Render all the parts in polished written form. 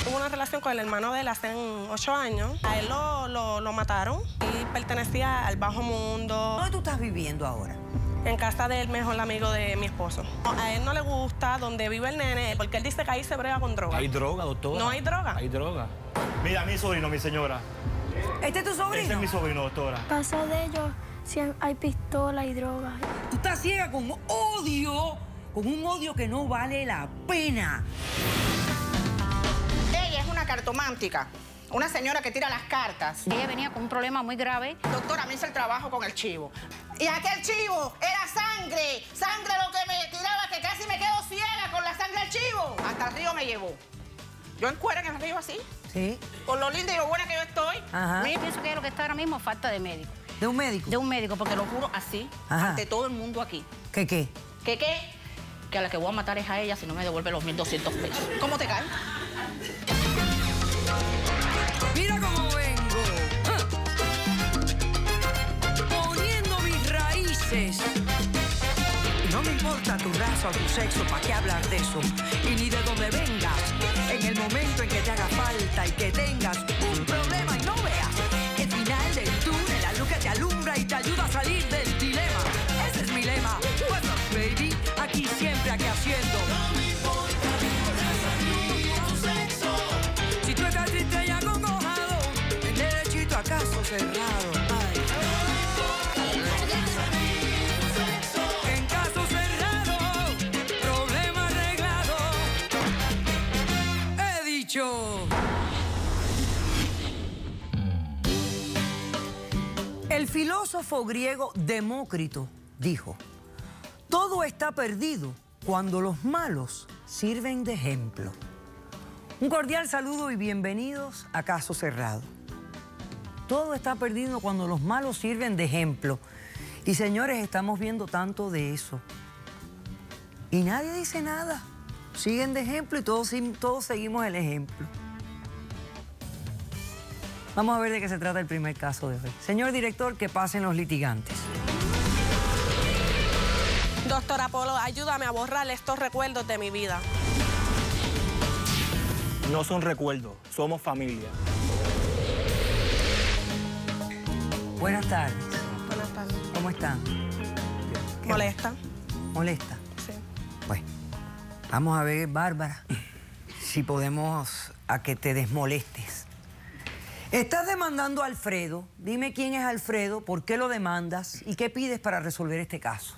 Tuvo una relación con el hermano de él hace 8 años. A él lo mataron. Él pertenecía al bajo mundo. ¿Dónde tú estás viviendo ahora? En casa del mejor amigo de mi esposo. A él no le gusta donde vive el nene, porque él dice que ahí se brega con droga. ¿Hay droga, doctora? No hay droga. Hay droga. Mira, mi sobrino, mi señora. ¿Este es tu sobrino? Ese es mi sobrino, doctora. Casa de ellos sí hay pistola y droga. Tú estás ciega con odio, con un odio que no vale la pena. Ella es una cartomántica, una señora que tira las cartas. Ella venía con un problema muy grave. Doctora, me hice el trabajo con el chivo. Y aquel chivo era sangre. Sangre lo que me tiraba, que casi me quedo ciega con la sangre del chivo. Hasta el río me llevó. Yo encuero en el río así. Sí. Con lo linda y lo buena que yo estoy. Ajá. Yo pienso que lo que está ahora mismo es falta de médico. ¿De un médico? De un médico, porque lo juro así, Ajá. ante todo el mundo aquí. ¿Qué qué? Que a la que voy a matar es a ella si no me devuelve los 1.200 pesos. ¿Cómo te cae? Mira cómo vengo. Poniendo mis raíces. No me importa tu raza o tu sexo, ¿para qué hablar de eso? Y ni de dónde vengas. En el momento en que te haga falta y que tengas un problema y no veas el final del túnel, la luz que te alumbra y te ayuda a salir del dilema. Ese es mi lema. What's up, baby? Aquí siempre, aquí haciendo. No me importa tu sexo. Si tú estás triste y acongojado, ven derechito a caso cerrado. Ay. En caso cerrado, problema arreglado. He dicho. El filósofo griego Demócrito dijo: todo está perdido cuando los malos sirven de ejemplo. Un cordial saludo y bienvenidos a Caso Cerrado. Todo está perdido cuando los malos sirven de ejemplo. Y señores, estamos viendo tanto de eso. Y nadie dice nada. Siguen de ejemplo y todos seguimos el ejemplo. Vamos a ver de qué se trata el primer caso de hoy. Señor director, que pasen los litigantes. Doctor Apolo, ayúdame a borrar estos recuerdos de mi vida. No son recuerdos, somos familia. Buenas tardes. Buenas tardes. ¿Cómo están? ¿Molesta? ¿Molesta? Sí. Bueno, vamos a ver, Bárbara, si podemos a que te desmolestes. Estás demandando a Alfredo. Dime quién es Alfredo, por qué lo demandas y qué pides para resolver este caso.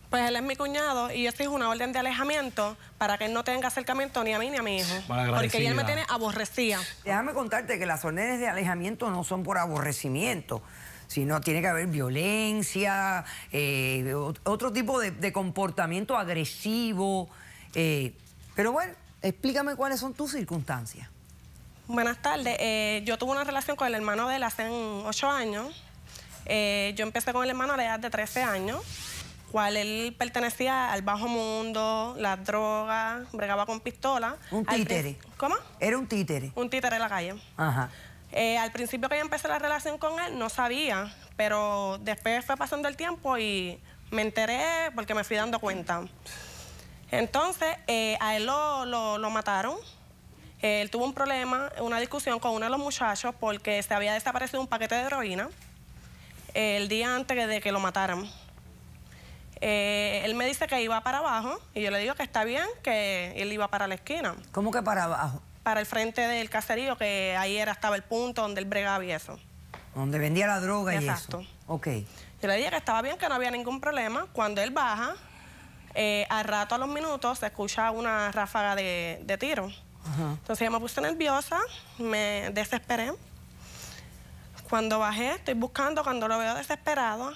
Pues él es mi cuñado y yo exijo una orden de alejamiento para que él no tenga acercamiento ni a mí ni a mi hijo. Porque él me tiene aborrecida. Déjame contarte que las órdenes de alejamiento no son por aborrecimiento, sino tiene que haber violencia, otro tipo de comportamiento agresivo. Pero bueno, explícame cuáles son tus circunstancias. Buenas tardes. Yo tuve una relación con el hermano de él hace 8 años. Yo empecé con el hermano a la edad de 13 años, cual él pertenecía al bajo mundo, las drogas, bregaba con pistola. Un títere. ¿Cómo? Era un títere. Un títere en la calle. Ajá. Al principio que yo empecé la relación con él, no sabía, pero después fue pasando el tiempo y me enteré porque me fui dando cuenta. Entonces, a él lo mataron. Él tuvo un problema, una discusión con uno de los muchachos porque se había desaparecido un paquete de heroína el día antes de que lo mataran. Él me dice que iba para abajo y yo le digo que está bien, que él iba para la esquina. ¿Cómo que para abajo? Para el frente del caserío, que ahí estaba el punto donde él bregaba y eso. Donde vendía la droga. Exacto. Y eso. Ok. Yo le dije que estaba bien, que no había ningún problema. Cuando él baja, al rato, a los minutos, se escucha una ráfaga de tiro. Ajá. Entonces yo me puse nerviosa, me desesperé. Cuando bajé, estoy buscando, cuando lo veo desesperado,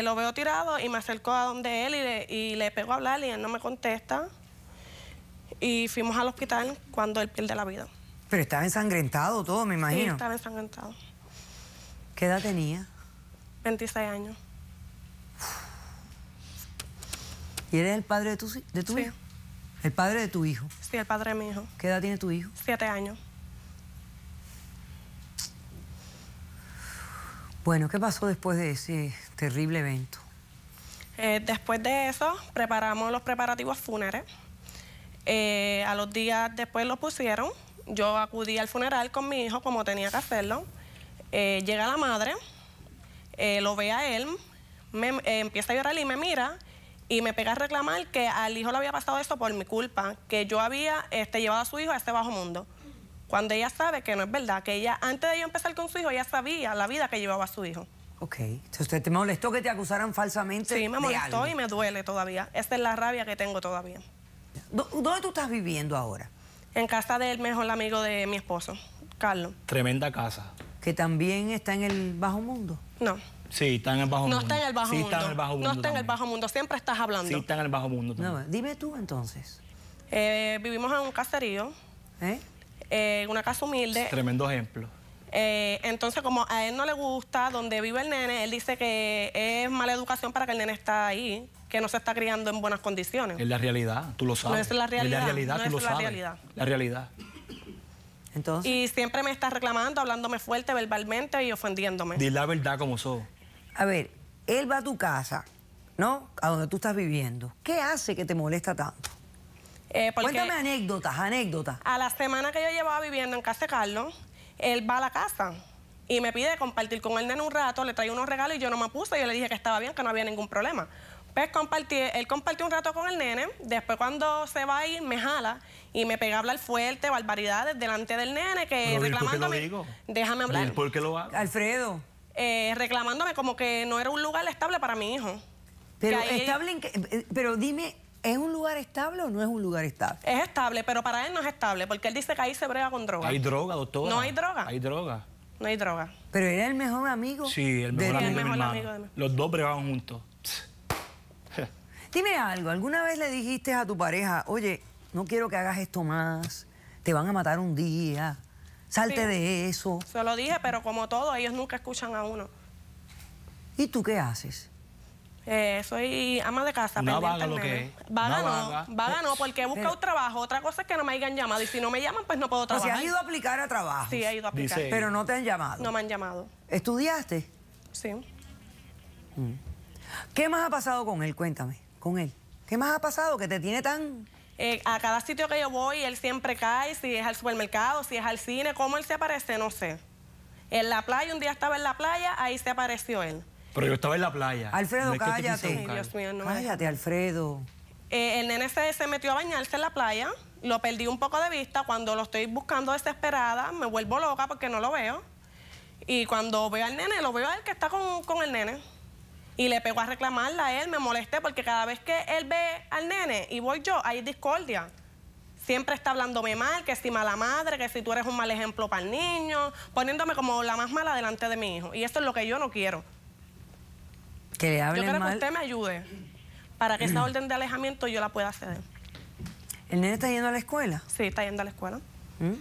lo veo tirado y me acerco a donde él y le pego a hablar y él no me contesta. Y fuimos al hospital cuando él pierde la vida. Pero estaba ensangrentado todo, me imagino. Sí, estaba ensangrentado. ¿Qué edad tenía? 26 años. ¿Y eres el padre de tu Sí. hijo? El padre de tu hijo. Sí, el padre de mi hijo. ¿Qué edad tiene tu hijo? 7 años. Bueno, ¿qué pasó después de ese terrible evento? Después de eso, preparamos los preparativos fúnebres. A los días después lo pusieron Yo acudí al funeral con mi hijo como tenía que hacerlo. Llega la madre, lo ve a él, empieza a llorar y me mira y me pega a reclamar que al hijo le había pasado esto por mi culpa, que yo había llevado a su hijo a este bajo mundo. Cuando ella sabe que no es verdad, que ella, antes de yo empezar con su hijo, ella sabía la vida que llevaba a su hijo. Ok. Entonces, ¿te molestó que te acusaran falsamente? Sí, me molestó y me duele todavía. Esta es la rabia que tengo todavía. ¿Dónde tú estás viviendo ahora? En casa del mejor amigo de mi esposo, Carlos. Tremenda casa. ¿Que también está en el bajo mundo? No. Sí, está en el bajo mundo. No está en el bajo mundo. Sí, está en el bajo mundo. No está en el también. bajo mundo. Siempre estás hablando. Sí, está en el bajo mundo No, también. dime tú entonces. Vivimos en un caserío, una casa humilde. Tremendo ejemplo. Entonces, como a él no le gusta donde vive el nene, él dice que es mala educación para que el nene está ahí, que no se está criando en buenas condiciones. Es la realidad, tú lo sabes. No es la realidad, Es la realidad, no tú es lo la sabes. realidad. La realidad. Entonces, Y siempre me está reclamando, hablándome fuerte verbalmente y ofendiéndome. Di la verdad como sos. a ver, él va a tu casa, ¿no? A donde tú estás viviendo. ¿Qué hace que te molesta tanto? Porque Cuéntame anécdotas. a la semana que yo llevaba viviendo en casa de Carlos, él va a la casa y me pide compartir con el nene un rato, le trae unos regalos y yo no me puse, yo le dije que estaba bien, que no había ningún problema. Pues él compartió un rato con el nene, después cuando se va a ir me jala y me pega a hablar fuerte, barbaridades delante del nene, que Pero, reclamándome. ¿por qué lo digo? Déjame hablar. ¿Por qué lo hago? Alfredo, Reclamándome como que no era un lugar estable para mi hijo. pero, Que ahí- estable pero dime, ¿es un lugar estable o no es un lugar estable? Es estable, pero para él no es estable, porque él dice que ahí se brega con droga. Hay droga, doctora. No hay droga. Hay droga. No hay droga. Pero era el mejor amigo. Sí, el mejor de- amigo de mi mejor hermano. amigo de mi- Los dos bregaban juntos. Dime algo, ¿alguna vez le dijiste a tu pareja, oye, no quiero que hagas esto más, te van a matar un día, salte Sí. de eso? Se lo dije, pero como todo, ellos nunca escuchan a uno. ¿Y tú qué haces? Soy ama de casa. Una pendiente vaga al lo nene. que es. Vaga Una no, vaga. vaga no, porque he buscado trabajo. Otra cosa es que no me hayan llamado. Y si no me llaman, pues no puedo O sea, trabajar. has ido a aplicar a trabajo, Sí, he ido a aplicar. Dice- pero no te han llamado. No me han llamado. ¿Estudiaste? Sí. ¿Qué más ha pasado con él? Cuéntame, con él. ¿Qué más ha pasado que te tiene tan...? A cada sitio que yo voy, él siempre cae. Si es al supermercado, si es al cine, ¿cómo él se aparece? No sé. En la playa, un día estaba en la playa, ahí se apareció él. Pero yo estaba en la playa. Alfredo, No es que te quise cállate. Ay, buscar. Dios mío, no me deja. Cállate, Alfredo. El nene se metió a bañarse en la playa, lo perdí un poco de vista. Cuando lo estoy buscando desesperada, me vuelvo loca porque no lo veo. Y cuando veo al nene, lo veo a él que está con el nene. Y le pego a reclamarla a él, me molesté porque cada vez que él ve al nene y voy yo, hay discordia. Siempre está hablándome mal, que si mala madre, que si tú eres un mal ejemplo para el niño, poniéndome como la más mala delante de mi hijo. Y eso es lo que yo no quiero. Que le Yo hablen quiero que mal. usted me ayude para que esa orden de alejamiento yo la pueda ceder. ¿El nene está yendo a la escuela? Sí, está yendo a la escuela.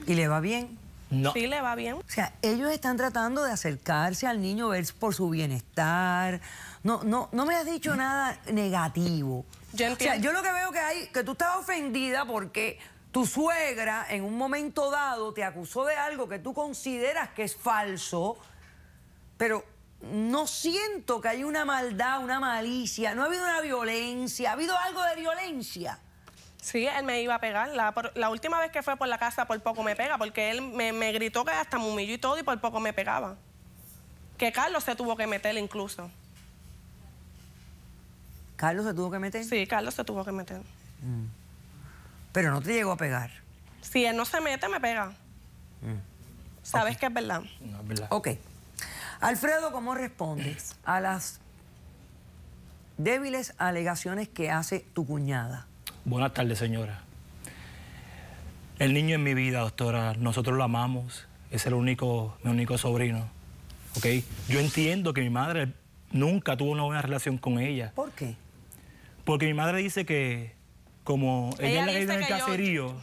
¿Y le va bien? No. Sí, le va bien. O sea, ellos están tratando de acercarse al niño, ver por su bienestar. No me has dicho nada negativo. Yo O sea, entiendo. yo lo que veo que tú estás ofendida porque tu suegra en un momento dado te acusó de algo que tú consideras que es falso, pero no siento que haya una maldad, una malicia, no ha habido una violencia, ha habido algo de violencia. Sí, él me iba a pegar. La última vez que fue por la casa, por poco me pega, porque él me gritó que hasta me humilló y todo, y por poco me pegaba. Que Carlos se tuvo que meter incluso. Carlos se tuvo que meter, Sí, Carlos se tuvo que meter. pero no te llegó a pegar. Si él no se mete, me pega. Sabes que es verdad. No, es verdad. Ok. Alfredo, ¿cómo respondes a las débiles alegaciones que hace tu cuñada? Buenas tardes, señora. El niño en mi vida, doctora, nosotros lo amamos. Es mi único sobrino. ¿Ok? Yo entiendo que mi madre nunca tuvo una buena relación con ella. ¿Por qué? Porque mi madre dice que, como ella es la que vive en el dice que yo- caserío,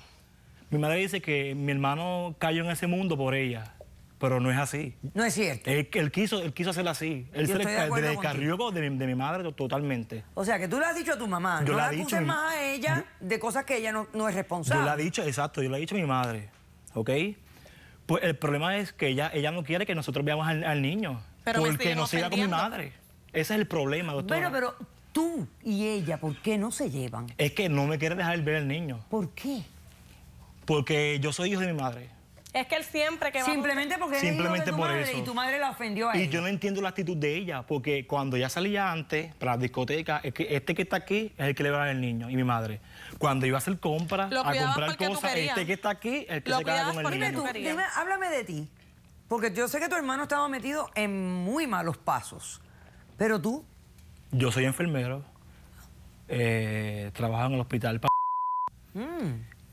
mi madre dice que mi hermano cayó en ese mundo por ella. Pero no es así. No es cierto. Él quiso hacerlo así. Él Yo se estoy de acuerdo le descarrió de mi madre totalmente. O sea, que tú le has dicho a tu mamá, Yo no le la he dicho acuses a mi- más a ella de cosas que ella no es Yo responsable. le he dicho, exacto, yo le he dicho a mi madre, ¿ok? Pues el problema es que ella no quiere que nosotros veamos al niño. Pero me porque siguen no se iba con mi ofendiendo. madre. Ese es el problema, doctora. Pero tú y ella, ¿por qué no se llevan? Es que no me quiere dejar ver al niño. ¿Por qué? Porque yo soy hijo de mi madre. Es que él siempre que va... Simplemente porque él es hijo de tu por madre eso. y tu madre la ofendió a Y ella. yo no entiendo la actitud de ella, porque cuando ella salía antes para la discoteca, es que este que está aquí es el que le va a dar el niño, y mi madre. Cuando iba a hacer compras, Lo a cuidabas comprar porque tú cosas, querías. este que está aquí es el que Lo se queda cuidabas con el porque niño. tú querías. Dime, háblame de ti. Porque yo sé que tu hermano estaba metido en muy malos pasos. Pero tú, Yo soy enfermero, trabajo en el hospital.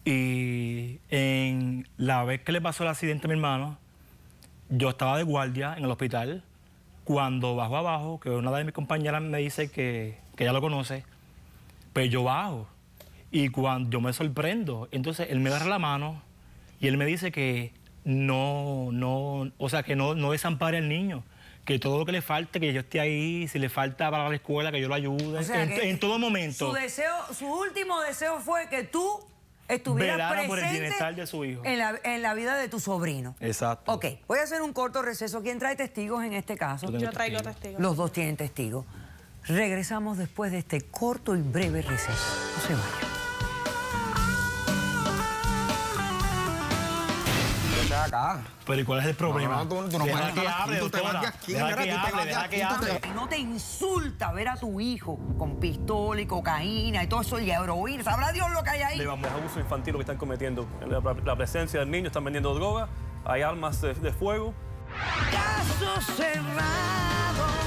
Y en la vez que le pasó el accidente a mi hermano, yo estaba de guardia en el hospital. Cuando bajo abajo, que una de mis compañeras me dice que ella lo conoce, pues yo bajo. Y cuando yo me sorprendo, entonces él me agarra la mano y él me dice que no desampare al niño. Que todo lo que le falte, que yo esté ahí, si le falta para la escuela, que yo lo ayude. o sea, que En todo momento. su último deseo fue que tú estuvieras Velara presente por el bienestar de su hijo. en la vida de tu sobrino. Exacto. Ok, voy a hacer un corto receso. ¿Quién trae testigos en este caso? Yo tengo Yo traigo testigo. testigos. Los dos tienen testigos. Regresamos después de este corto y breve receso. No se vayan. Acá. Pero ¿y cuál es el problema? No, tú no Deja puedes que estar hable, aquí, tú te vas doctora. de aquí, Deja mira, que tú te vas hable, de deja aquí, que tú te- hable. ¿Y no te insulta ver a tu hijo con pistola y cocaína y todo eso y heroína? ¿Sabrá Dios lo que hay ahí? Es abuso infantil lo que están cometiendo. En la presencia del niño están vendiendo droga, hay armas de fuego. Caso cerrado.